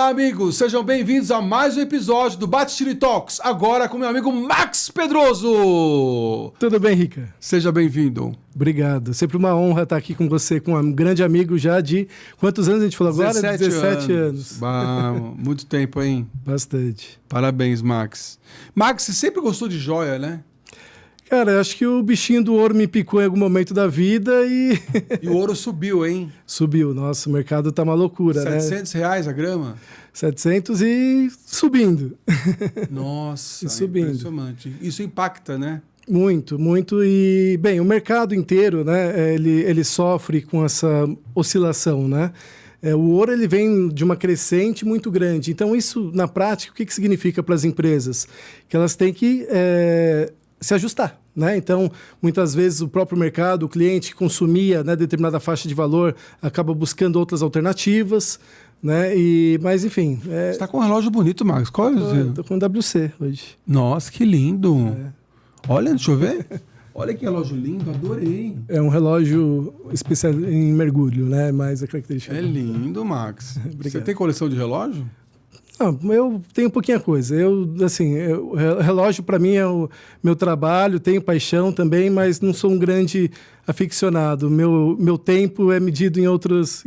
Olá, amigos! Sejam bem-vindos a mais um episódio do Bate-Tiro Talks, agora com meu amigo Max Pedroso! Tudo bem, Rica? Seja bem-vindo. Obrigado. Sempre uma honra estar aqui com você, com um grande amigo já de... Quantos anos a gente falou agora? 17 anos. Bah, muito tempo, hein? Bastante. Parabéns, Max. Max, você sempre gostou de joia, né? Cara, eu acho que o bichinho do ouro me picou em algum momento da vida e... E o ouro subiu, hein? Subiu. Nossa, o mercado tá uma loucura, R$700 a grama? 700 e subindo. Nossa, e subindo. Impressionante. Isso impacta, né? Muito, muito. E, bem, o mercado inteiro, né, ele sofre com essa oscilação, né? O ouro ele vem de uma crescente muito grande. Então, isso, na prática, o que significa para as empresas? Que elas têm que se ajustar, né? Então, muitas vezes, o próprio mercado, o cliente que consumia, né, determinada faixa de valor, acaba buscando outras alternativas, né? Mas, enfim... Você está com um relógio bonito, Marcos. Qual é o... Estou com WC hoje. Nossa, que lindo! Olha, deixa eu ver. Olha que relógio lindo, adorei. É um relógio especial em mergulho, né? Mais a característica. É lindo, Max. Você tem coleção de relógio? Não, eu tenho pouquinha coisa. Relógio para mim é o meu trabalho, tenho paixão também, mas não sou um grande aficionado. Meu tempo é medido em outras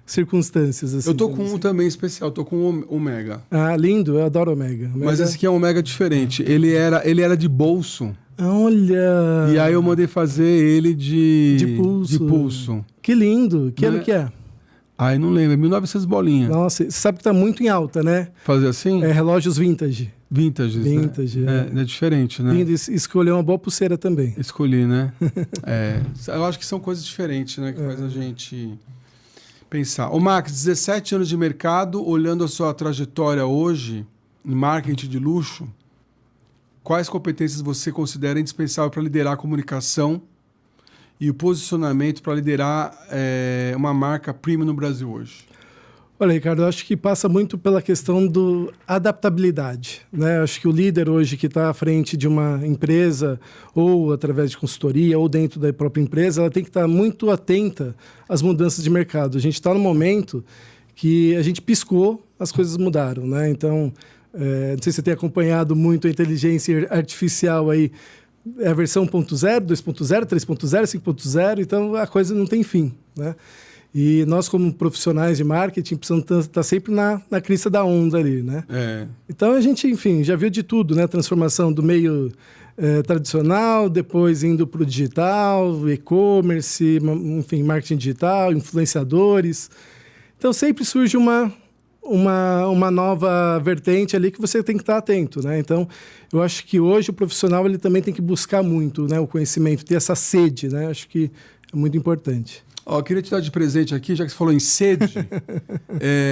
circunstâncias. Assim, eu tô com um também especial, tô com um Omega. Ah, lindo, eu adoro Omega. Mas esse aqui é um Omega diferente. Ele era de bolso. Olha! E aí eu mandei fazer ele de pulso. Que lindo! Que ano que é? Ai, não lembro, 1900 bolinhas. Nossa, você sabe que tá muito em alta, né? Fazer assim? Relógios vintage. Vintage, né? É diferente, né? Lindo, escolheu uma boa pulseira também. Escolhi, né? Eu acho que são coisas diferentes, né? Que faz a gente pensar. Ô, Max, 17 anos de mercado, olhando a sua trajetória hoje em marketing de luxo, quais competências você considera indispensável para liderar a comunicação e o posicionamento para liderar uma marca premium no Brasil hoje? Olha, Ricardo, eu acho que passa muito pela questão da adaptabilidade, né? Acho que o líder hoje que está à frente de uma empresa, ou através de consultoria, ou dentro da própria empresa, ela tem que estar muito atenta às mudanças de mercado. A gente está no momento que a gente piscou, as coisas mudaram, né? Então, não sei se você tem acompanhado muito a inteligência artificial aí, é a versão 1.0, 2.0, 3.0, 5.0, então a coisa não tem fim, né? E nós, como profissionais de marketing, precisamos estar sempre na crista da onda ali, né? Então a gente, enfim, já viu de tudo, né? Transformação do meio tradicional, depois indo para o digital, e-commerce, enfim, marketing digital, influenciadores. Então sempre surge uma nova vertente ali que você tem que estar atento, né? Então, eu acho que hoje o profissional ele também tem que buscar muito, né, o conhecimento, ter essa sede, né? Acho que é muito importante. Eu queria te dar de presente aqui, já que você falou em sede.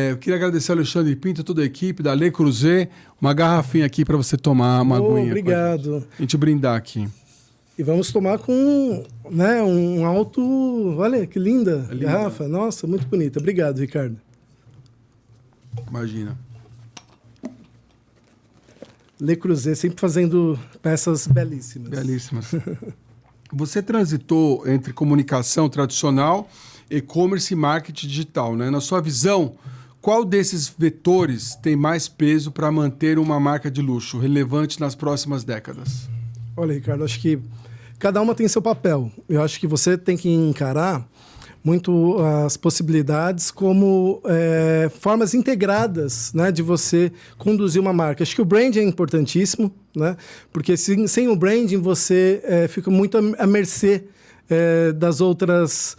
Eu queria agradecer ao Alexandre Pinto e toda a equipe da Le Creuset, uma garrafinha aqui para você tomar uma aguinha. Obrigado. A gente brindar aqui. E vamos tomar com, né, um alto... Olha, que linda garrafa. Nossa, muito bonita. Obrigado, Ricardo. Imagina. Le Creuset, sempre fazendo peças belíssimas. Belíssimas. Você transitou entre comunicação tradicional, e-commerce e marketing digital, né? Na sua visão, qual desses vetores tem mais peso para manter uma marca de luxo relevante nas próximas décadas? Olha, Ricardo, acho que cada uma tem seu papel. Eu acho que você tem que encarar muito as possibilidades como formas integradas, né, de você conduzir uma marca. Acho que o branding é importantíssimo, né, porque sem o branding você fica muito à mercê dos outros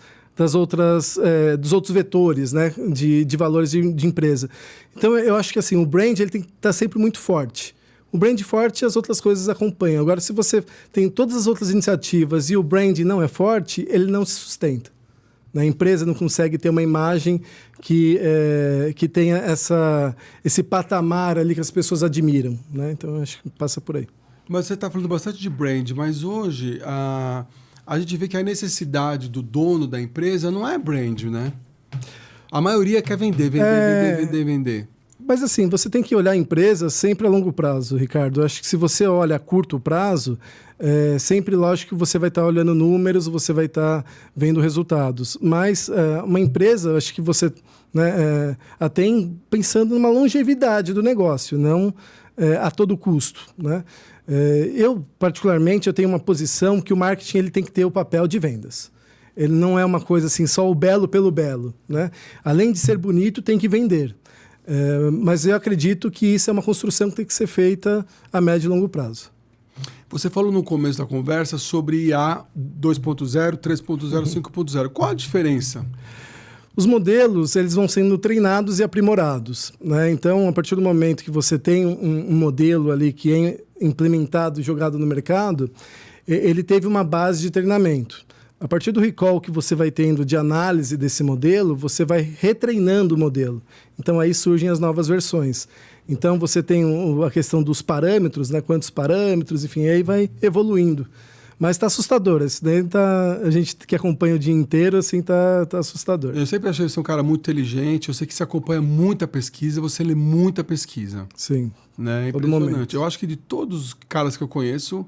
vetores, né, de valores de empresa. Então, eu acho que assim, o brand ele tem que estar sempre muito forte. O brand forte, as outras coisas acompanham. Agora, se você tem todas as outras iniciativas e o brand não é forte, ele não se sustenta. A empresa não consegue ter uma imagem que tenha esse patamar ali que as pessoas admiram, né? Então, eu acho que passa por aí. Mas você está falando bastante de brand, mas hoje a gente vê que a necessidade do dono da empresa não é brand, né? A maioria quer vender. Mas assim, você tem que olhar a empresa sempre a longo prazo, Ricardo. Eu acho que se você olha a curto prazo, sempre lógico que você vai estar olhando números, você vai estar vendo resultados. Mas uma empresa, acho que você né? Até pensando numa longevidade do negócio, não a todo custo, né? Eu, particularmente, eu tenho uma posição que o marketing ele tem que ter o papel de vendas. Ele não é uma coisa assim, só o belo pelo belo, né? Além de ser bonito, tem que vender. Mas eu acredito que isso é uma construção que tem que ser feita a médio e longo prazo. Você falou no começo da conversa sobre IA 2.0, 3.0, 5.0. Qual a diferença? Os modelos eles vão sendo treinados e aprimorados, né? Então, a partir do momento que você tem um modelo ali que é implementado e jogado no mercado, ele teve uma base de treinamento. A partir do recall que você vai tendo de análise desse modelo, você vai retreinando o modelo. Então, aí surgem as novas versões. Então, você tem a questão dos parâmetros, né? Quantos parâmetros, enfim, aí vai evoluindo. Mas está assustador. Isso daí a gente que acompanha o dia inteiro, assim, tá assustador. Eu sempre achei você um cara muito inteligente. Eu sei que você acompanha muita pesquisa, você lê muita pesquisa. Sim. Né? É impressionante. Eu acho que de todos os caras que eu conheço,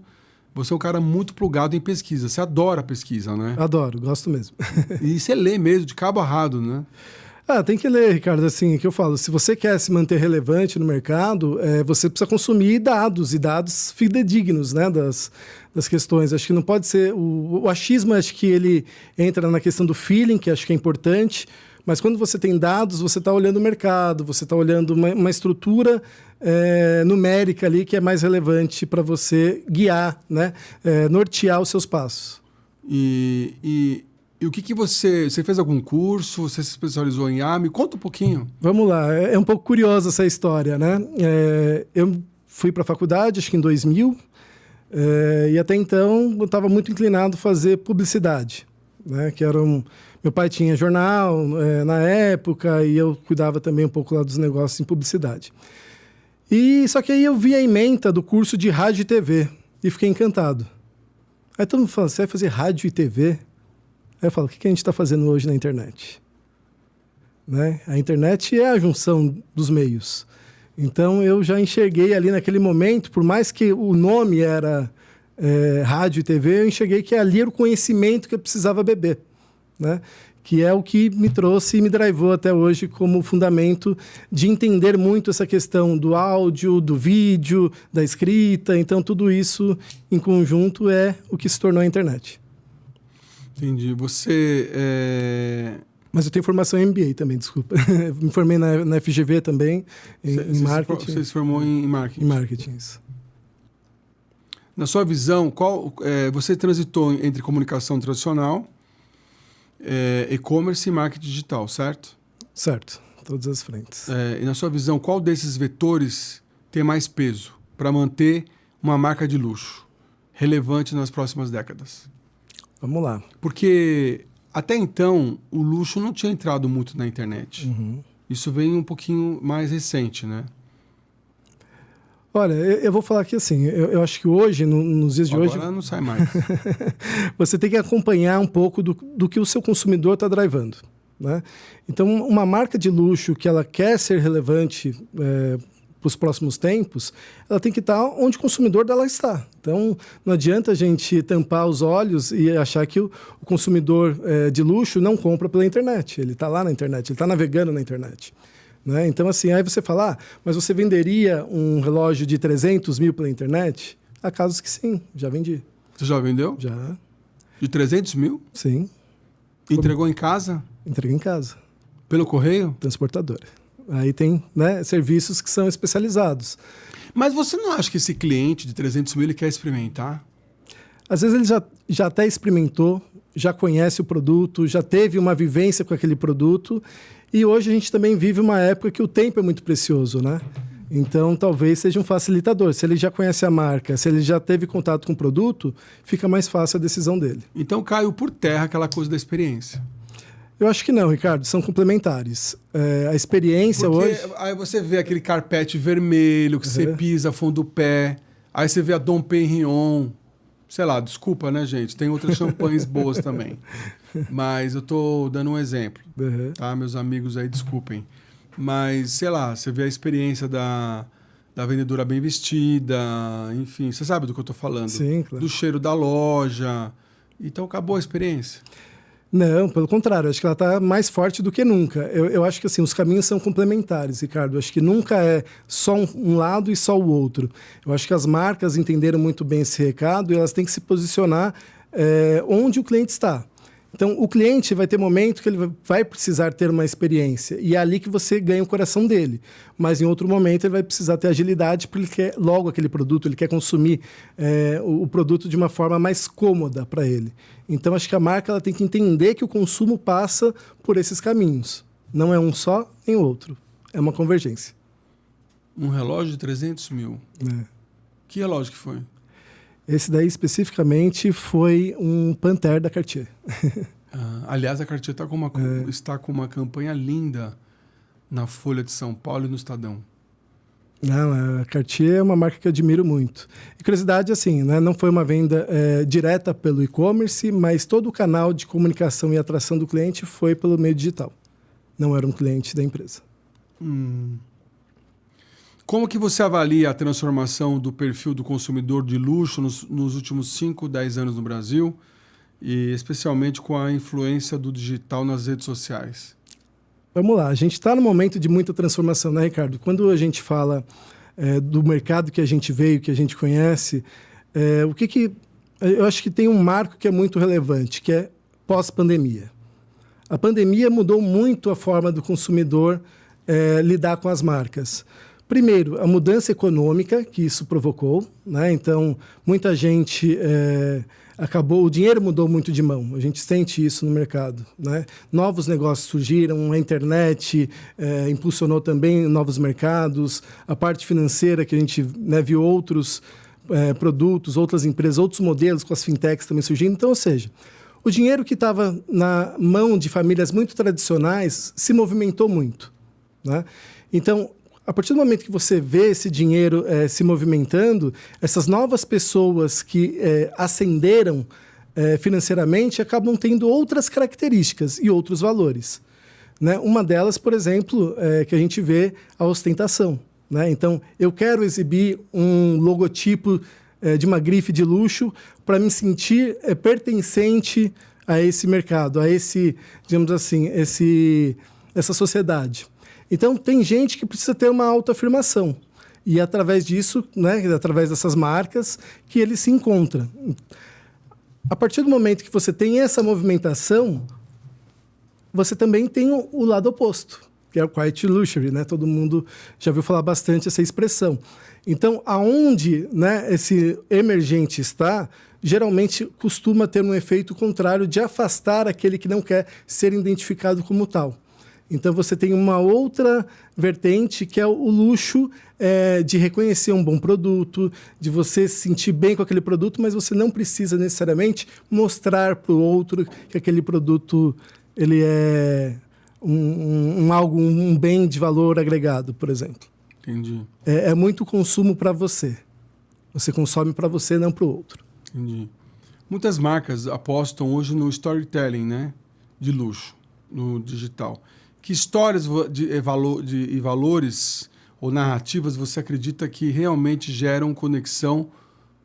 você é um cara muito plugado em pesquisa. Você adora pesquisa, né? Adoro, gosto mesmo. E você lê mesmo, de cabo a rabo, né? Tem que ler, Ricardo, assim, que eu falo, se você quer se manter relevante no mercado, você precisa consumir dados, e dados fidedignos, né, das questões. Acho que não pode ser... O achismo, acho que ele entra na questão do feeling, que acho que é importante, mas quando você tem dados, você está olhando o mercado, você está olhando uma estrutura numérica ali que é mais relevante para você guiar, né, nortear os seus passos. E o que você fez algum curso? Você se especializou em IA? Me conta um pouquinho. Vamos lá. É um pouco curiosa essa história, né? Eu fui para a faculdade, acho que em 2000, e até então eu estava muito inclinado a fazer publicidade, né? Meu pai tinha jornal na época e eu cuidava também um pouco lá dos negócios em publicidade. Só que aí eu vi a ementa do curso de rádio e TV e fiquei encantado. Aí todo mundo fala, você vai fazer rádio e TV? Aí eu falo, o que a gente está fazendo hoje na internet? Né? A internet é a junção dos meios. Então, eu já enxerguei ali naquele momento, por mais que o nome era rádio e TV, eu enxerguei que ali era o conhecimento que eu precisava beber. Né? Que é o que me trouxe e me drivou até hoje como fundamento de entender muito essa questão do áudio, do vídeo, da escrita. Então, tudo isso em conjunto é o que se tornou a internet. Entendi. Mas eu tenho formação em MBA também, desculpa. Me formei na FGV também, em marketing. Você se formou em marketing? Em marketing, isso. Na sua visão, você transitou entre comunicação tradicional, e-commerce e marketing digital, certo? Certo, todas as frentes. E na sua visão, qual desses vetores tem mais peso para manter uma marca de luxo relevante nas próximas décadas? Vamos lá. Porque até então o luxo não tinha entrado muito na internet. Uhum. Isso vem um pouquinho mais recente, né? Olha, eu vou falar aqui assim, eu acho que hoje, nos dias de hoje... Agora não sai mais. Você tem que acompanhar um pouco do que o seu consumidor está drivando, né? Então, uma marca de luxo que ela quer ser relevante para os próximos tempos, ela tem que estar onde o consumidor dela está. Então, não adianta a gente tampar os olhos e achar que o consumidor de luxo não compra pela internet. Ele está lá na internet, ele está navegando na internet. Né? Então, assim, aí você fala, mas você venderia um relógio de 300 mil pela internet? Há casos que sim, já vendi. Você já vendeu? Já. De 300 mil? Sim. Entregou em casa? Entreguei em casa. Pelo correio? Transportadora. Aí tem, né, serviços que são especializados. Mas você não acha que esse cliente de 300 mil ele quer experimentar? Às vezes ele já até experimentou, já conhece o produto, já teve uma vivência com aquele produto. E hoje a gente também vive uma época que o tempo é muito precioso, né? Então, talvez seja um facilitador. Se ele já conhece a marca, se ele já teve contato com o produto, fica mais fácil a decisão dele. Então, caiu por terra aquela coisa da experiência. Eu acho que não, Ricardo. São complementares. A experiência hoje... Aí você vê aquele carpete vermelho que você pisa fundo do pé. Aí você vê a Dom Perignon. Sei lá, desculpa, né, gente? Tem outras champanhes boas também. Mas eu tô dando um exemplo. Tá? Meus amigos aí, desculpem. Mas, sei lá, você vê a experiência da vendedora bem vestida, enfim, você sabe do que eu tô falando. Sim, claro. Do cheiro da loja. Então, acabou a experiência. Não, pelo contrário, acho que ela está mais forte do que nunca. Eu acho que assim, os caminhos são complementares, Ricardo. Acho que nunca é só um lado e só o outro. Eu acho que as marcas entenderam muito bem esse recado e elas têm que se posicionar onde o cliente está. Então, o cliente vai ter momento que ele vai precisar ter uma experiência e é ali que você ganha o coração dele. Mas, em outro momento, ele vai precisar ter agilidade porque ele quer logo aquele produto, ele quer consumir o produto de uma forma mais cômoda para ele. Então, acho que a marca ela tem que entender que o consumo passa por esses caminhos. Não é um só nem outro. É uma convergência. Um relógio de 300 mil. Que relógio que foi? Esse daí, especificamente, foi um Panthère da Cartier. Aliás, a Cartier está com uma campanha linda na Folha de São Paulo e no Estadão. Não, a Cartier é uma marca que eu admiro muito. E curiosidade, assim, né, não foi uma venda direta pelo e-commerce, mas todo o canal de comunicação e atração do cliente foi pelo meio digital. Não era um cliente da empresa. Como que você avalia a transformação do perfil do consumidor de luxo nos últimos 5, 10 anos no Brasil, e especialmente com a influência do digital nas redes sociais? Vamos lá, a gente está num momento de muita transformação, né, Ricardo? Quando a gente fala do mercado que a gente veio, que a gente conhece, eu acho que tem um marco que é muito relevante, que é pós-pandemia. A pandemia mudou muito a forma do consumidor lidar com as marcas. Primeiro, a mudança econômica que isso provocou, né? Então, muita gente o dinheiro mudou muito de mão, a gente sente isso no mercado, né? Novos negócios surgiram, a internet impulsionou também novos mercados, a parte financeira que a gente viu outros produtos, outras empresas, outros modelos com as fintechs também surgindo. Então, ou seja, o dinheiro que estava na mão de famílias muito tradicionais se movimentou muito, né? Então, a partir do momento que você vê esse dinheiro se movimentando, essas novas pessoas que ascenderam financeiramente acabam tendo outras características e outros valores, né? Uma delas, por exemplo, que a gente vê a ostentação, né? Então, eu quero exibir um logotipo de uma grife de luxo para me sentir pertencente a esse mercado, a esse, digamos assim, essa sociedade. Então, tem gente que precisa ter uma autoafirmação. E é através disso, né, através dessas marcas, que ele se encontra. A partir do momento que você tem essa movimentação, você também tem o lado oposto, que é o quiet luxury, né? Todo mundo já ouviu falar bastante essa expressão. Então, aonde, né, esse emergente está, geralmente costuma ter um efeito contrário de afastar aquele que não quer ser identificado como tal. Então, você tem uma outra vertente, que é o luxo de reconhecer um bom produto, de você se sentir bem com aquele produto, mas você não precisa necessariamente mostrar para o outro que aquele produto ele é um bem de valor agregado, por exemplo. Entendi. É muito consumo para você. Você consome para você, não para o outro. Entendi. Muitas marcas apostam hoje no storytelling, né, de luxo, no digital. Que histórias e valores ou narrativas você acredita que realmente geram conexão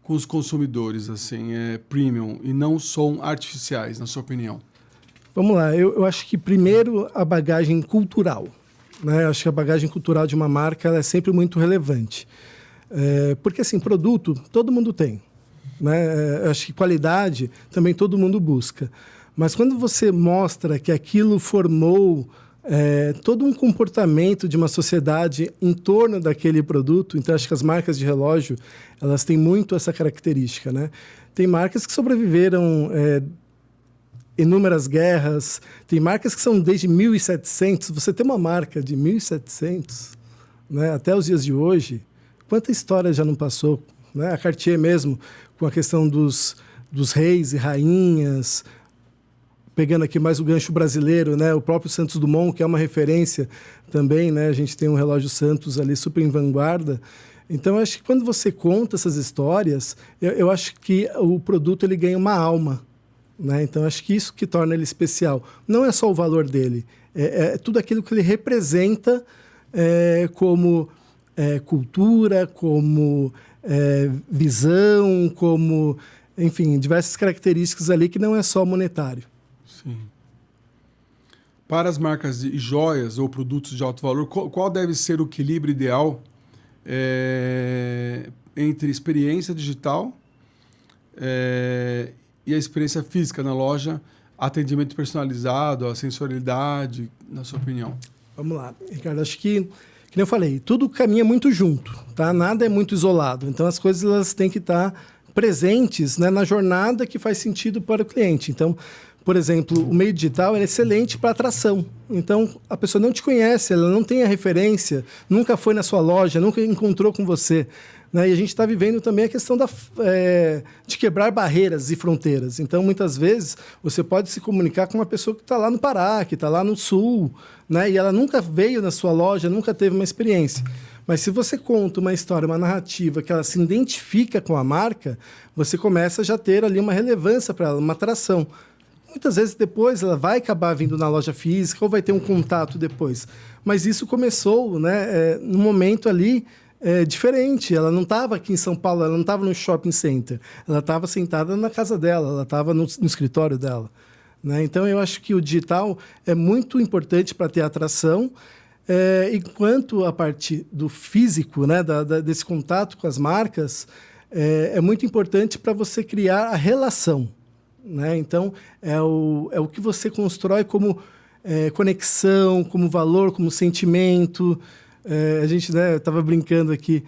com os consumidores, assim, premium, e não são artificiais, na sua opinião? Vamos lá, eu acho que primeiro a bagagem cultural, né? Eu acho que a bagagem cultural de uma marca ela é sempre muito relevante. Porque, assim, produto todo mundo tem, né? Eu acho que qualidade também todo mundo busca. Mas quando você mostra que aquilo formou todo um comportamento de uma sociedade em torno daquele produto, então acho que as marcas de relógio elas têm muito essa característica, né? Tem marcas que sobreviveram inúmeras guerras, tem marcas que são desde 1700, você tem uma marca de 1700, né, até os dias de hoje, quanta história já não passou, né? A Cartier mesmo, com a questão dos reis e rainhas, pegando aqui mais o gancho brasileiro, né? O próprio Santos Dumont, que é uma referência também, né? A gente tem um relógio Santos ali super em vanguarda. Então, eu acho que quando você conta essas histórias, eu acho que o produto ele ganha uma alma, né? Então, acho que isso que torna ele especial. Não é só o valor dele, é tudo aquilo que ele representa como cultura, como visão, como, enfim, diversas características ali que não é só monetário. Sim. para as marcas de joias ou produtos de alto valor, qual deve ser o equilíbrio ideal entre experiência digital e a experiência física na loja, atendimento personalizado, a sensorialidade, na sua opinião? Vamos lá, Ricardo. Acho que eu falei, tudo caminha muito junto, tá? Nada é muito isolado. Então, as coisas elas têm que estar presentes, né, na jornada que faz sentido para o cliente. Então, por exemplo, o meio digital é excelente para atração. Então, a pessoa não te conhece, ela não tem a referência, nunca foi na sua loja, nunca encontrou com você. Né? E a gente está vivendo também a questão de quebrar barreiras e fronteiras. Então, muitas vezes, você pode se comunicar com uma pessoa que está lá no Pará, que está lá no Sul, né? E ela nunca veio na sua loja, nunca teve uma experiência. Mas se você conta uma história, uma narrativa que ela se identifica com a marca, você começa já a ter ali uma relevância para ela, uma atração. Muitas vezes depois ela vai acabar vindo na loja física ou vai ter um contato depois. Mas isso começou, né, num momento ali diferente. Ela não estava aqui em São Paulo, ela não estava no shopping center. Ela estava sentada na casa dela, ela estava no escritório dela. Né? Então, eu acho que o digital é muito importante para ter atração. Enquanto a parte do físico, né, desse contato com as marcas, é muito importante para você criar a relação. Né? Então, é o que você constrói como conexão, como valor, como sentimento. A gente estava brincando aqui,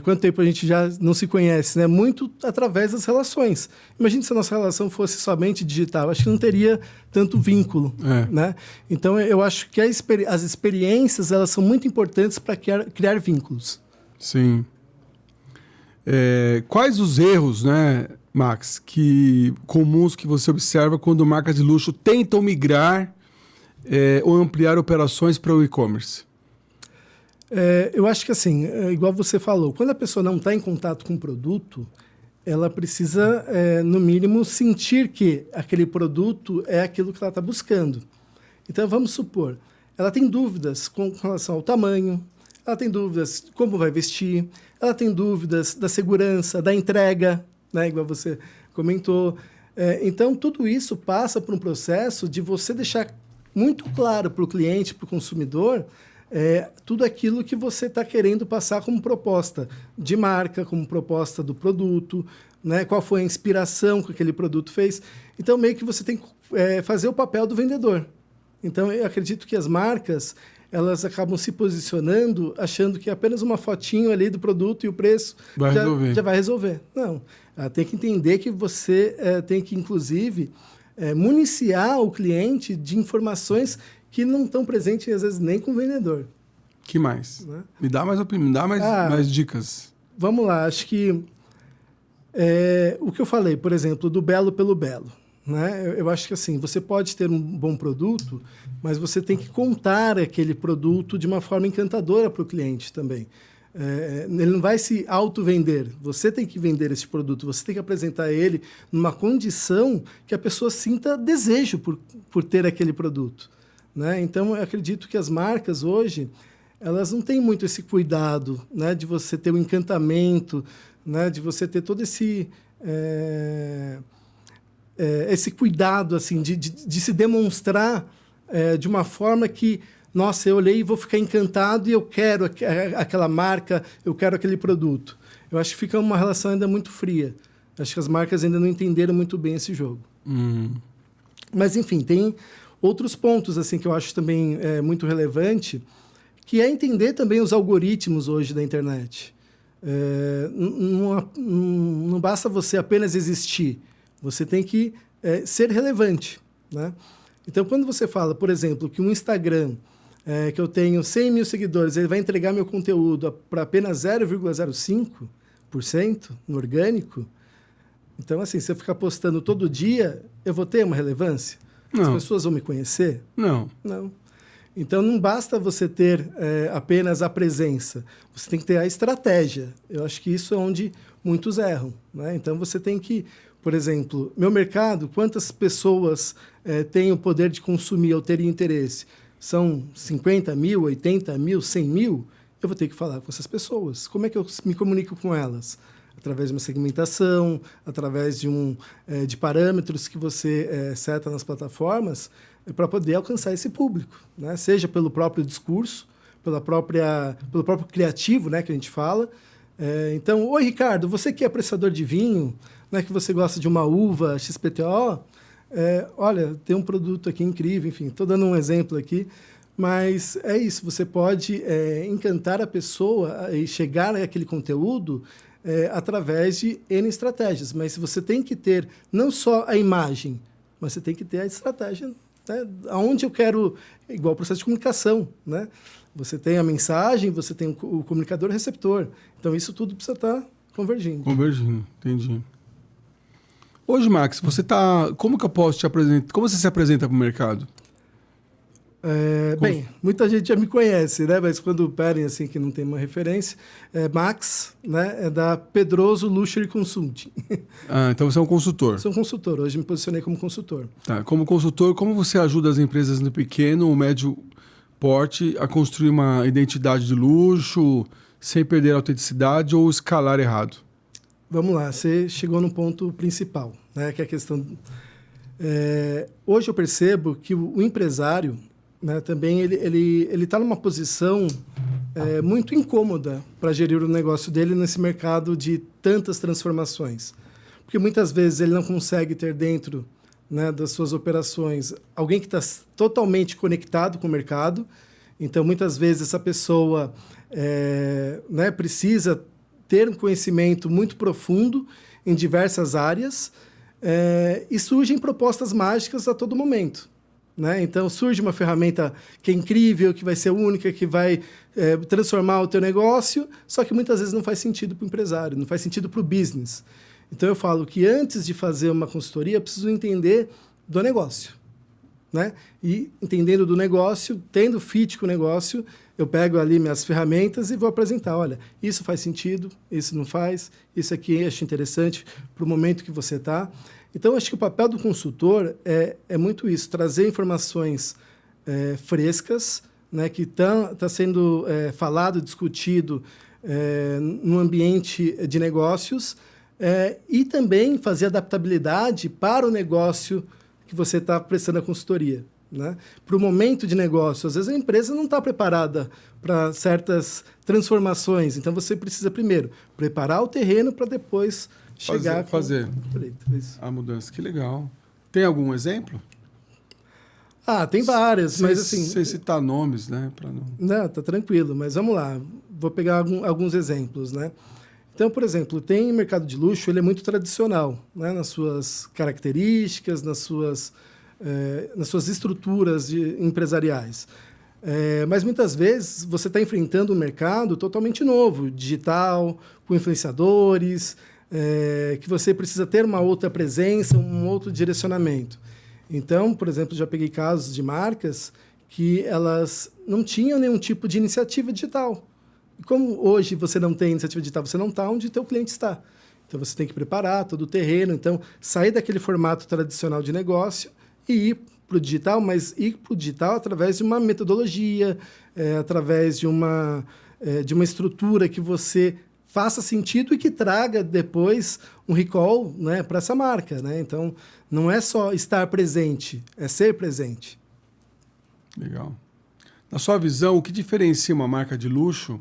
quanto tempo a gente já não se conhece, né? Muito através das relações. Imagina se a nossa relação fosse somente digital, acho que não teria tanto vínculo. Né? Então, eu acho que as experiências elas são muito importantes para criar vínculos. Sim. Quais os erros, né, Max, comuns que você observa quando marcas de luxo tentam migrar ou ampliar operações para o e-commerce? Eu acho que assim, igual você falou, quando a pessoa não está em contato com o produto, ela precisa, no mínimo, sentir que aquele produto é aquilo que ela está buscando. Então, vamos supor, ela tem dúvidas com relação ao tamanho, ela tem dúvidas como vai vestir, ela tem dúvidas da segurança, da entrega, né, igual você comentou. Então, tudo isso passa por um processo de você deixar muito claro para o cliente, para o consumidor, tudo aquilo que você está querendo passar como proposta de marca, como proposta do produto, né? Qual foi a inspiração que aquele produto fez. Então, meio que você tem que fazer o papel do vendedor. Então, eu acredito que as marcas elas acabam se posicionando achando que apenas uma fotinho ali do produto e o preço já vai resolver. Não, ela tem que entender que você tem que, inclusive, municiar o cliente de informações que não estão presentes, às vezes, nem com o vendedor. Que mais? Né? Me dá mais dicas. Vamos lá, acho que o que eu falei, por exemplo, do belo pelo belo. Né? Eu acho que assim, você pode ter um bom produto, mas você tem que contar aquele produto de uma forma encantadora para o cliente também. Ele não vai se auto-vender. Você tem que vender esse produto, você tem que apresentar ele numa condição que a pessoa sinta desejo por ter aquele produto. Né? Então, eu acredito que as marcas hoje, elas não têm muito esse cuidado, né, de você ter um encantamento, né, de você ter todo esse cuidado assim, de se demonstrar de uma forma que, nossa, eu olhei e vou ficar encantado e eu quero aquela marca, eu quero aquele produto. Eu acho que fica uma relação ainda muito fria. Acho que as marcas ainda não entenderam muito bem esse jogo. Mas, enfim, tem outros pontos assim que eu acho também muito relevante, que é entender também os algoritmos hoje da internet. Não basta você apenas existir, você tem que ser relevante. Né? Então, quando você fala, por exemplo, que um Instagram, que eu tenho 100 mil seguidores, ele vai entregar meu conteúdo para apenas 0,05% no orgânico, então, assim, se eu ficar postando todo dia, eu vou ter uma relevância? Não. As pessoas vão me conhecer? Não. Então, não basta você ter apenas a presença. Você tem que ter a estratégia. Eu acho que isso é onde muitos erram. Né? Então, você tem que, por exemplo, meu mercado, quantas pessoas têm o poder de consumir ou terem interesse? São 50 mil, 80 mil, 100 mil? Eu vou ter que falar com essas pessoas. Como é que eu me comunico com elas? através de uma segmentação, através de parâmetros que você seta nas plataformas, para poder alcançar esse público, né? Seja pelo próprio discurso, pelo próprio criativo, né, que a gente fala. Então, oi, Ricardo, você que é apreciador de vinho, né, que você gosta de uma uva XPTO, olha, tem um produto aqui incrível, enfim, estou dando um exemplo aqui, mas é isso, você pode encantar a pessoa e chegar àquele conteúdo através de N estratégias, mas você tem que ter não só a imagem, mas você tem que ter a estratégia, né, aonde eu quero, igual o processo de comunicação, né? Você tem a mensagem, você tem o comunicador e o receptor. Então, isso tudo precisa estar convergindo. Convergindo, entendi. Hoje, Max, como que eu posso te apresentar? Como você se apresenta para o mercado? Bem, muita gente já me conhece, né? Mas quando pedem assim que não tem uma referência, Max, né? É da Pedroso Luxury Consulting. Então você é um consultor. Sou um consultor, hoje me posicionei como consultor. Tá, como consultor, como você ajuda as empresas no pequeno ou médio porte a construir uma identidade de luxo sem perder a autenticidade ou escalar errado? Vamos lá, você chegou no ponto principal, né? Que é a questão... hoje eu percebo que o empresário, né, também ele está numa posição muito incômoda para gerir o negócio dele nesse mercado de tantas transformações. Porque muitas vezes ele não consegue ter dentro, né, das suas operações alguém que está totalmente conectado com o mercado. Então, muitas vezes, essa pessoa né, precisa ter um conhecimento muito profundo em diversas áreas e surgem propostas mágicas a todo momento. Né? Então, surge uma ferramenta que é incrível, que vai ser única, que vai transformar o teu negócio, só que muitas vezes não faz sentido para o empresário, não faz sentido para o business. Então, eu falo que antes de fazer uma consultoria, eu preciso entender do negócio. Né? E entendendo do negócio, tendo fit com o negócio, eu pego ali minhas ferramentas e vou apresentar. Olha, isso faz sentido, isso não faz, isso aqui eu acho interessante para o momento que você está. Então, acho que o papel do consultor é muito isso, trazer informações frescas, né, que tá sendo falado, discutido no ambiente de negócios, e também fazer adaptabilidade para o negócio que você está prestando a consultoria. Né? Para o momento de negócio, às vezes a empresa não está preparada para certas transformações, então você precisa primeiro preparar o terreno para depois chegar fazer a mudança. Que legal. Tem algum exemplo? Tem várias, mas assim... Sem citar nomes, né? Não, tá tranquilo, mas vamos lá. Vou pegar alguns exemplos, né? Então, por exemplo, tem o mercado de luxo, ele é muito tradicional, né? Nas suas características, nas suas estruturas empresariais. Mas muitas vezes você está enfrentando um mercado totalmente novo, digital, com influenciadores, que você precisa ter uma outra presença, um outro direcionamento. Então, por exemplo, já peguei casos de marcas que elas não tinham nenhum tipo de iniciativa digital. E como hoje você não tem iniciativa digital, você não está onde o teu cliente está. Então, você tem que preparar todo o terreno. Então, sair daquele formato tradicional de negócio e ir para o digital, mas ir para o digital através de uma metodologia, através de uma estrutura que você faça sentido e que traga depois um recall, né, para essa marca. Né? Então, não é só estar presente, é ser presente. Legal. Na sua visão, o que diferencia uma marca de luxo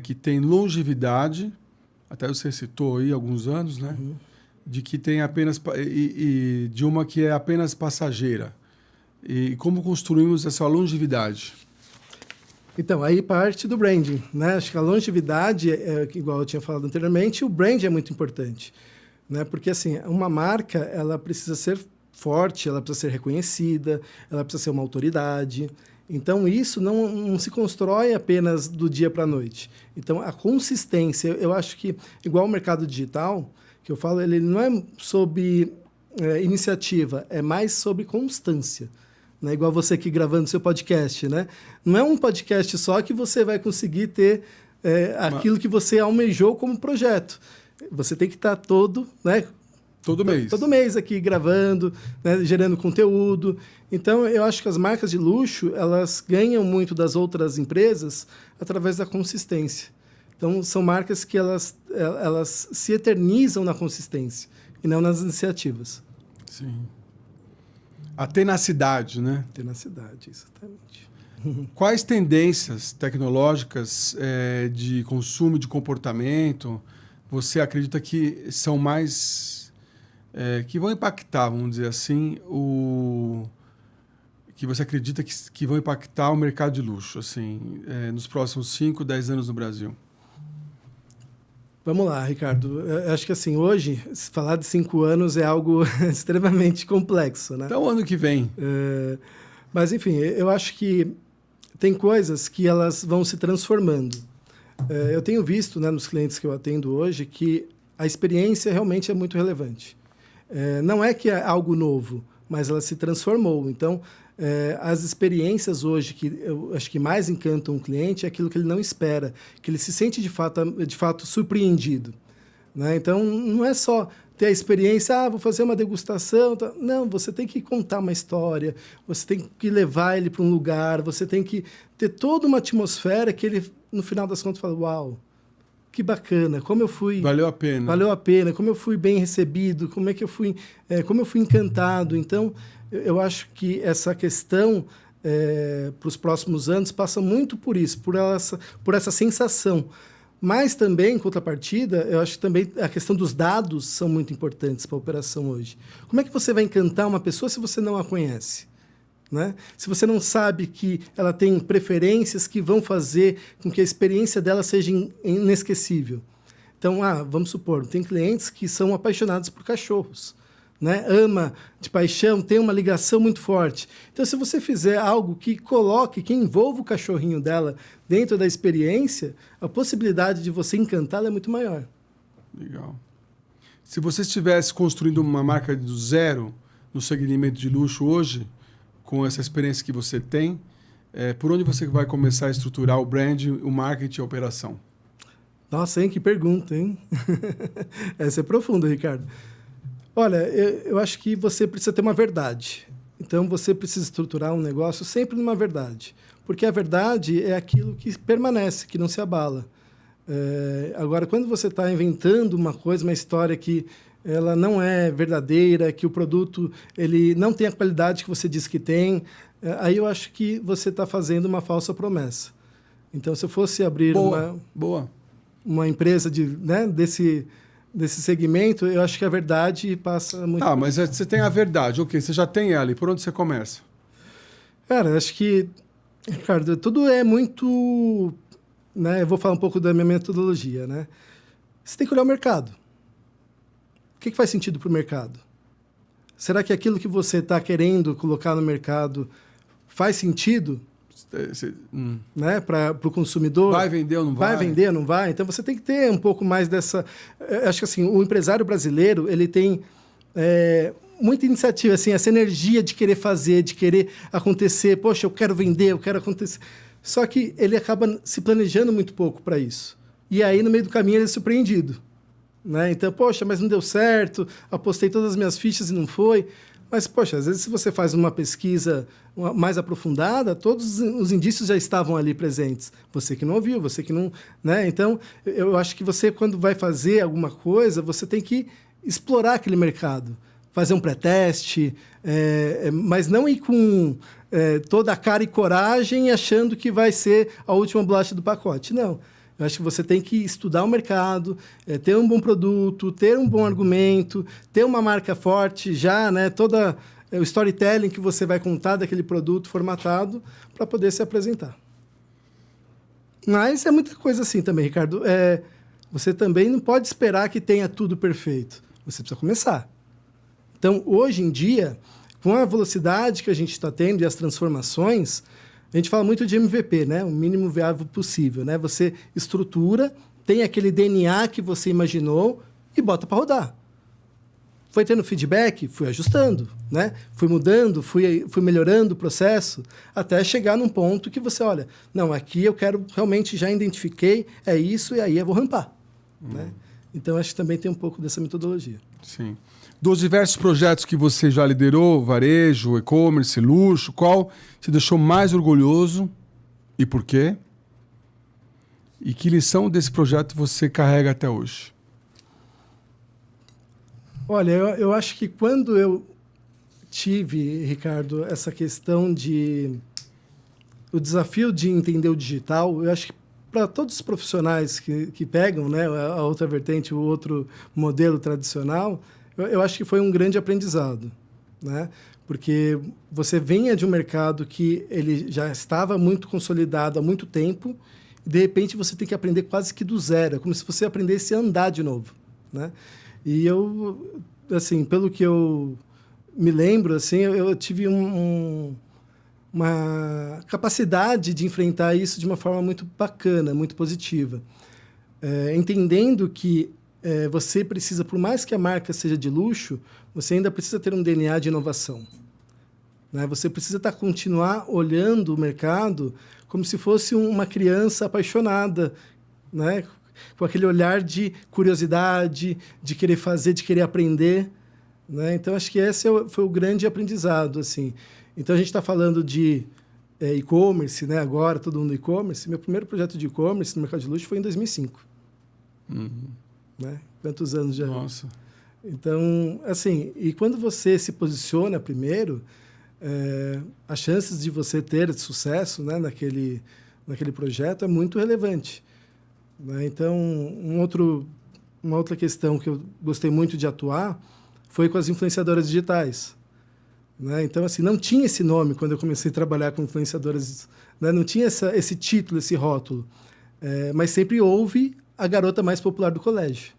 que tem longevidade, até você citou aí alguns anos, né? Uhum. De que tem apenas e de uma que é apenas passageira. E como construímos essa longevidade? Então, aí parte do branding, né? Acho que a longevidade, igual eu tinha falado anteriormente, o brand é muito importante, né? Porque assim, uma marca, ela precisa ser forte, ela precisa ser reconhecida, ela precisa ser uma autoridade. Então, isso não se constrói apenas do dia para a noite. Então, a consistência, eu acho que, igual o mercado digital, que eu falo, ele não é sobre iniciativa, é mais sobre constância. Né? Igual você aqui gravando seu podcast, né? Não é um podcast só que você vai conseguir ter aquilo que você almejou como projeto. Você tem que estar todo mês aqui gravando, né, gerando conteúdo. Então, eu acho que as marcas de luxo, elas ganham muito das outras empresas através da consistência. Então, são marcas que elas elas se eternizam na consistência e não nas iniciativas. Sim. A tenacidade, né? Tenacidade, exatamente. Quais tendências tecnológicas de consumo, de comportamento, você acredita que são mais... que vão impactar, vamos dizer assim, que você acredita que vão impactar o mercado de luxo, assim, nos próximos 5, 10 anos no Brasil? Vamos lá, Ricardo. Eu acho que assim, hoje, falar de 5 anos é algo extremamente complexo, né? Então, ano que vem. Mas, enfim, eu acho que tem coisas que elas vão se transformando. Eu tenho visto, né, nos clientes que eu atendo hoje que a experiência realmente é muito relevante. Não é que é algo novo, mas ela se transformou. Então, as experiências hoje que eu acho que mais encantam o cliente é aquilo que ele não espera, que ele se sente de fato surpreendido, né? Então, não é só ter a experiência, vou fazer uma degustação. Tá. Não, você tem que contar uma história, você tem que levar ele para um lugar, você tem que ter toda uma atmosfera que ele, no final das contas, fala, uau, que bacana, como eu fui... Valeu a pena. Valeu a pena, como eu fui bem recebido, como eu fui encantado. Então, eu acho que essa questão para os próximos anos passa muito por isso, por essa sensação. Mas também, em contrapartida, eu acho que também a questão dos dados são muito importantes para a operação hoje. Como é que você vai encantar uma pessoa se você não a conhece? Né? Se você não sabe que ela tem preferências que vão fazer com que a experiência dela seja inesquecível. Então, vamos supor, tem clientes que são apaixonados por cachorros, né? Ama de paixão, tem uma ligação muito forte. Então, se você fizer algo que envolva o cachorrinho dela dentro da experiência, a possibilidade de você encantá-la é muito maior. Legal. Se você estivesse construindo uma marca do zero no segmento de luxo hoje, com essa experiência que você tem, por onde você vai começar a estruturar o brand, o marketing e a operação? Nossa, hein? Que pergunta, hein? Essa é profunda, Ricardo. Olha, eu acho que você precisa ter uma verdade. Então, você precisa estruturar um negócio sempre numa verdade. Porque a verdade é aquilo que permanece, que não se abala. Agora, quando você está inventando uma coisa, uma história que ela não é verdadeira, que o produto ele não tem a qualidade que você diz que tem, aí eu acho que você está fazendo uma falsa promessa. Então, se eu fosse abrir uma empresa desse segmento, eu acho que a verdade passa muito... Mas você tem a verdade, ok, você já tem ela, e por onde você começa? Cara, eu acho que, Ricardo, tudo é muito... né? Eu vou falar um pouco da minha metodologia, né? Você tem que olhar o mercado. O que faz sentido para o mercado? Será que aquilo que você está querendo colocar no mercado faz sentido, né, para o consumidor? Vai vender ou não vai? Vai vender ou não vai? Então, você tem que ter um pouco mais dessa... Acho que assim, o empresário brasileiro ele tem muita iniciativa, assim, essa energia de querer fazer, de querer acontecer. Poxa, eu quero vender, eu quero acontecer. Só que ele acaba se planejando muito pouco para isso. E aí, no meio do caminho, ele é surpreendido. Né? Então, poxa, mas não deu certo, apostei todas as minhas fichas e não foi. Mas, poxa, às vezes se você faz uma pesquisa mais aprofundada, todos os indícios já estavam ali presentes. Você que não ouviu, você que não... Né? Então, eu acho que você, quando vai fazer alguma coisa, você tem que explorar aquele mercado, fazer um pré-teste, mas não ir com toda a cara e coragem achando que vai ser a última bolacha do pacote. Não. Eu acho que você tem que estudar o mercado, ter um bom produto, ter um bom argumento, ter uma marca forte já, né? Toda o storytelling que você vai contar daquele produto formatado para poder se apresentar. Mas é muita coisa assim também, Ricardo. Você também não pode esperar que tenha tudo perfeito. Você precisa começar. Então, hoje em dia, com a velocidade que a gente está tendo e as transformações... A gente fala muito de MVP, né? O mínimo viável possível, né? Você estrutura, tem aquele DNA que você imaginou e bota para rodar. Foi tendo feedback, fui ajustando, né? Fui mudando, fui melhorando o processo, até chegar num ponto que você olha, não, aqui eu quero, realmente já identifiquei, é isso, e aí eu vou rampar. Né? Então, acho que também tem um pouco dessa metodologia. Sim. Dos diversos projetos que você já liderou, varejo, e-commerce, luxo, qual te deixou mais orgulhoso e por quê? E que lição desse projeto você carrega até hoje? Olha, eu acho que quando eu tive, Ricardo, essa questão o desafio de entender o digital, eu acho que para todos os profissionais que pegam, né, a outra vertente, o outro modelo tradicional, eu acho que foi um grande aprendizado, né? Porque você vinha de um mercado que ele já estava muito consolidado há muito tempo, e de repente você tem que aprender quase que do zero, é como se você aprendesse a andar de novo, né? E eu, assim, pelo que eu me lembro, assim, eu tive uma capacidade de enfrentar isso de uma forma muito bacana, muito positiva. Entendendo que você precisa, por mais que a marca seja de luxo, você ainda precisa ter um DNA de inovação, né? Você precisa continuar olhando o mercado como se fosse uma criança apaixonada, né? Com aquele olhar de curiosidade, de querer fazer, de querer aprender, né? Então, acho que esse foi o grande aprendizado, assim. Então, a gente está falando de e-commerce, né? Agora, todo mundo e-commerce. Meu primeiro projeto de e-commerce no mercado de luxo foi em 2005. Né? Quantos anos já? Nossa. Então, assim, e quando você se posiciona primeiro, as chances de você ter sucesso, né, naquele projeto é muito relevante, né? Então, uma outra questão que eu gostei muito de atuar foi com as influenciadoras digitais, né? Então, assim, não tinha esse nome quando eu comecei a trabalhar com influenciadoras, né? Não tinha esse título, esse rótulo, mas sempre houve a garota mais popular do colégio.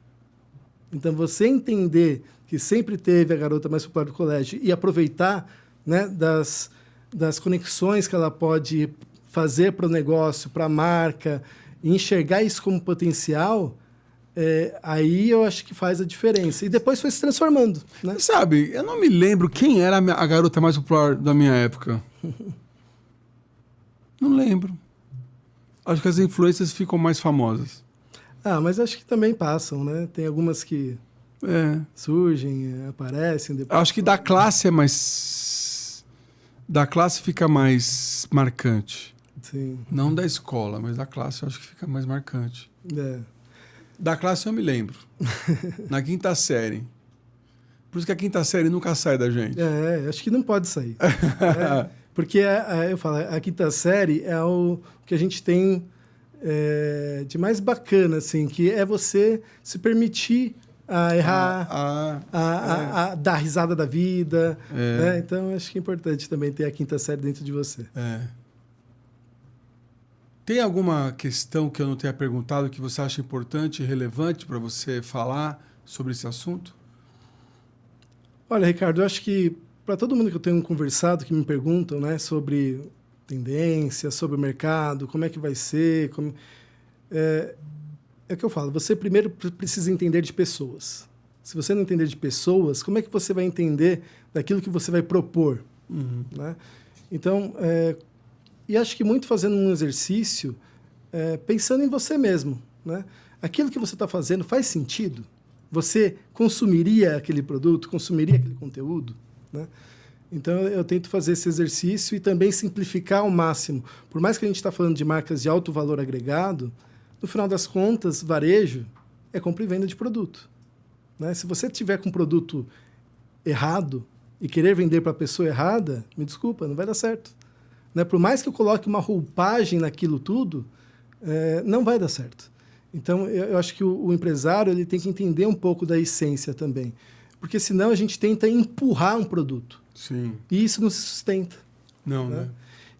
Então, você entender que sempre teve a garota mais popular do colégio e aproveitar, né, das conexões que ela pode fazer para o negócio, para a marca, e enxergar isso como potencial, aí eu acho que faz a diferença. E depois foi se transformando, né? Sabe, eu não me lembro quem era a garota mais popular da minha época. Não lembro. Acho que as influências ficam mais famosas. Mas acho que também passam, né? Tem algumas que surgem, aparecem depois. Acho que da classe é mais... Da classe fica mais marcante. Sim. Não da escola, mas da classe eu acho que fica mais marcante. Da classe eu me lembro. Na quinta série. Por isso que a quinta série nunca sai da gente. Acho que não pode sair. Porque, eu falo, a quinta série é o que a gente tem de mais bacana, assim, que é você se permitir a errar, a dar risada da vida. Né? Então, acho que é importante também ter a quinta série dentro de você. Tem alguma questão que eu não tenha perguntado que você acha importante e relevante para você falar sobre esse assunto? Olha, Ricardo, eu acho que para todo mundo que eu tenho conversado, que me perguntam, né, sobre tendência, sobre o mercado, como é que vai ser, é o que eu falo, você primeiro precisa entender de pessoas. Se você não entender de pessoas, como é que você vai entender daquilo que você vai propor? Né? Então, e acho que muito fazendo um exercício, pensando em você mesmo. Né? Aquilo que você está fazendo faz sentido? Você consumiria aquele produto, consumiria aquele conteúdo? Né? Então, eu tento fazer esse exercício e também simplificar ao máximo. Por mais que a gente está falando de marcas de alto valor agregado, no final das contas, varejo é compra e venda de produto. Né? Se você tiver com um produto errado e querer vender para a pessoa errada, me desculpa, não vai dar certo. Né? Por mais que eu coloque uma roupagem naquilo tudo, não vai dar certo. Então, eu acho que o empresário ele tem que entender um pouco da essência também. Porque senão a gente tenta empurrar um produto. Sim. E isso não se sustenta. Não, né?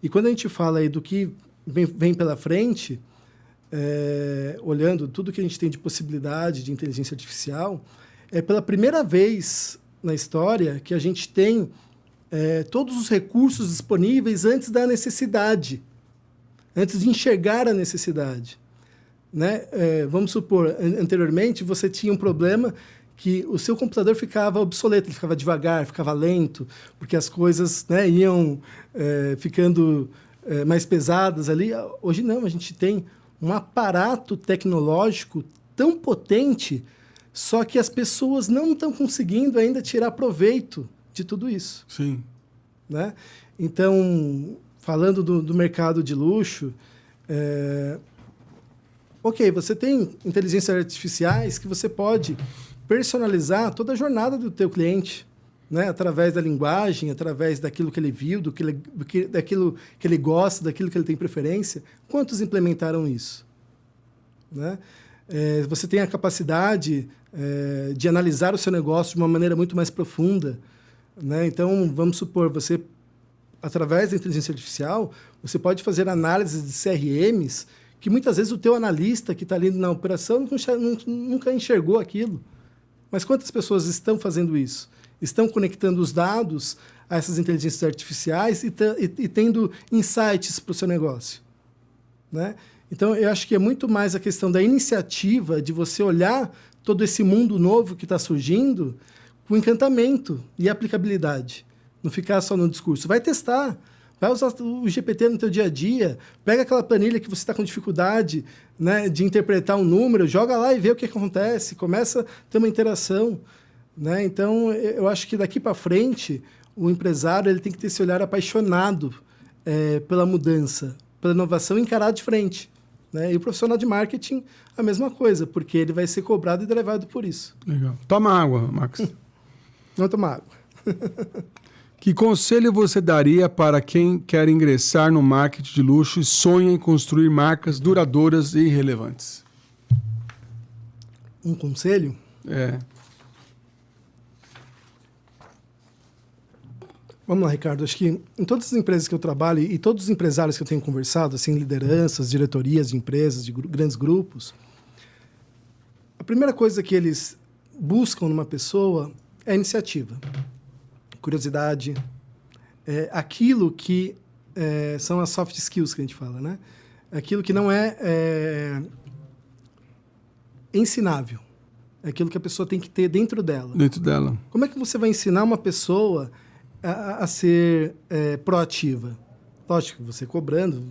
E quando a gente fala aí do que vem pela frente, olhando tudo que a gente tem de possibilidade de inteligência artificial, é pela primeira vez na história que a gente tem todos os recursos disponíveis antes da necessidade, antes de enxergar a necessidade. Né? Vamos supor, anteriormente você tinha um problema que o seu computador ficava obsoleto, ele ficava devagar, ficava lento, porque as coisas, né, iam ficando mais pesadas ali. Hoje não, a gente tem um aparato tecnológico tão potente, só que as pessoas não estão conseguindo ainda tirar proveito de tudo isso. Sim. Né? Então, falando do mercado de luxo, Ok, você tem inteligências artificiais que você pode personalizar toda a jornada do teu cliente, né? Através da linguagem, através daquilo que ele viu, daquilo que ele gosta, daquilo que ele tem preferência. Quantos implementaram isso? Né? Você tem a capacidade de analisar o seu negócio de uma maneira muito mais profunda. Né? Então, vamos supor, você, através da inteligência artificial, você pode fazer análises de CRMs que muitas vezes o teu analista que está ali na operação nunca enxergou aquilo. Mas quantas pessoas estão fazendo isso? Estão conectando os dados a essas inteligências artificiais e tendo insights para o seu negócio. Né? Então, eu acho que é muito mais a questão da iniciativa de você olhar todo esse mundo novo que está surgindo com encantamento e aplicabilidade. Não ficar só no discurso. Vai testar. Vai usar o GPT no teu dia a dia. Pega aquela planilha que você está com dificuldade, né, de interpretar um número, joga lá e vê o que acontece. Começa a ter uma interação. Né? Então, eu acho que daqui para frente, o empresário ele tem que ter esse olhar apaixonado pela mudança, pela inovação, encarado de frente. Né? E o profissional de marketing, a mesma coisa, porque ele vai ser cobrado e levado por isso. Legal. Toma água, Max. Não tomar água. Que conselho você daria para quem quer ingressar no marketing de luxo e sonha em construir marcas duradouras e relevantes? Um conselho? Vamos lá, Ricardo. Acho que em todas as empresas que eu trabalho e todos os empresários que eu tenho conversado, assim, lideranças, diretorias de empresas, de grandes grupos, a primeira coisa que eles buscam numa pessoa é a iniciativa, curiosidade, aquilo que são as soft skills que a gente fala, né? Aquilo que não é ensinável, é aquilo que a pessoa tem que ter dentro dela. Dentro dela. Como é que você vai ensinar uma pessoa a ser proativa? Lógico, você cobrando,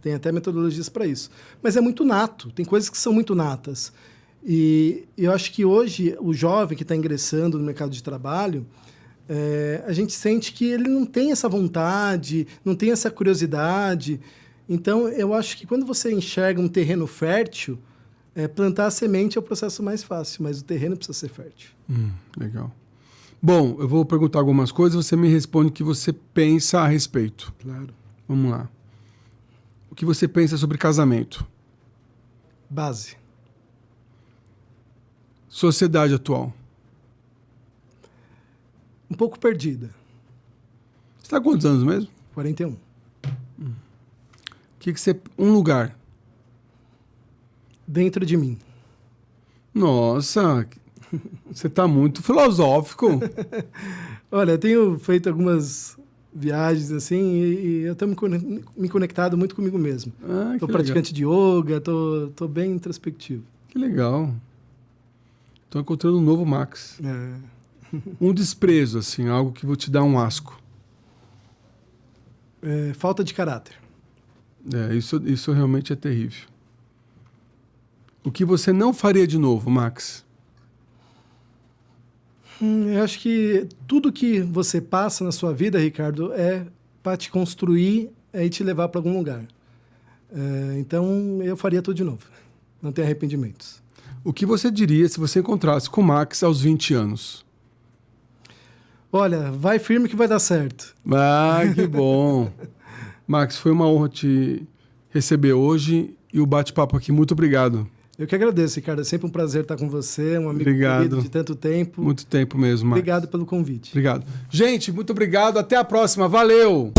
tem até metodologias para isso. Mas é muito nato, tem coisas que são muito natas. E eu acho que hoje, o jovem que está ingressando no mercado de trabalho, a gente sente que ele não tem essa vontade, não tem essa curiosidade. Então, eu acho que quando você enxerga um terreno fértil, plantar a semente é o processo mais fácil, mas o terreno precisa ser fértil. Legal. Bom, eu vou perguntar algumas coisas, você me responde o que você pensa a respeito. Claro. Vamos lá. O que você pensa sobre casamento? Base. Sociedade atual? Um pouco perdida. Você está há quantos anos mesmo? 41. Um lugar? Dentro de mim. Nossa, você está muito filosófico. Olha, eu tenho feito algumas viagens assim e eu tenho me conectado muito comigo mesmo. Estou praticante de yoga, estou bem introspectivo. Que legal. Estou encontrando um novo Max. Um desprezo, assim, algo que vou te dar um asco. Falta de caráter. Isso realmente é terrível. O que você não faria de novo, Max? Eu acho que tudo que você passa na sua vida, Ricardo, é para te construir e te levar para algum lugar. Então, eu faria tudo de novo. Não tenho arrependimentos. O que você diria se você encontrasse com o Max aos 20 anos? Olha, vai firme que vai dar certo. Ah, que bom. Max, foi uma honra te receber hoje e o bate-papo aqui. Muito obrigado. Eu que agradeço, Ricardo. É sempre um prazer estar com você, um amigo querido de tanto tempo. Muito tempo mesmo, Max. Obrigado pelo convite. Obrigado. Gente, muito obrigado. Até a próxima. Valeu!